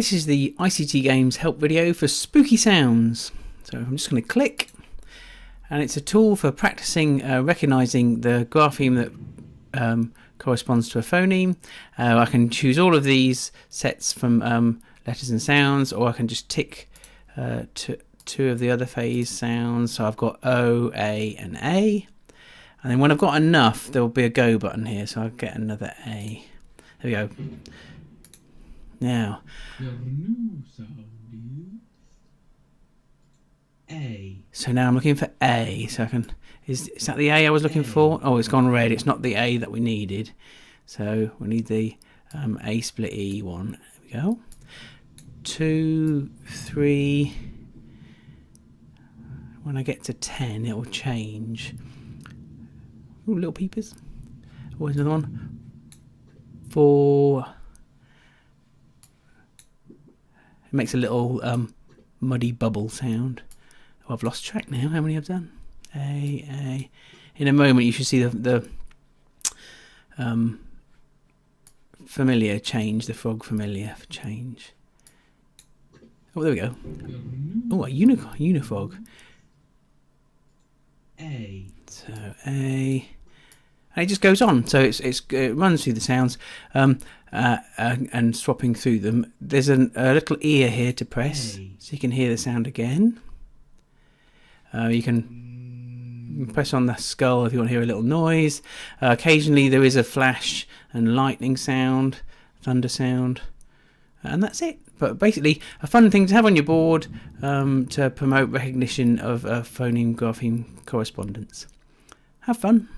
This is the ICT Games help video for spooky sounds. So I'm just going to click, and it's a tool for practicing recognising the grapheme that corresponds to a phoneme. I can choose all of these sets from letters and sounds, or I can just tick two of the other phase sounds. So I've got O, A and A, and then when I've got enough there will be a go button here, so I'll get another A. There we go. Now Your new sound is A. So now I'm looking for A. So I can. Is that the A I was looking for? Oh, it's gone red. It's not the A that we needed. So we need the A split E one. There we go. 2, 3. When I get to 10, it will change. Ooh, little peepers. Oh, there's another one. 4. It makes a little muddy bubble sound. Oh, I've lost track now. How many I've done? A. In a moment, you should see the familiar change, the frog familiar change. Oh, there we go. Oh, a unifrog. A. So A. And it just goes on. So it runs through the sounds and swapping through them. There's a little ear here to press, so you can hear the sound again. You can press on the skull if you want to hear a little noise. Occasionally there is a flash and lightning sound, thunder sound, and that's it. But basically a fun thing to have on your board to promote recognition of phoneme grapheme correspondence. Have fun.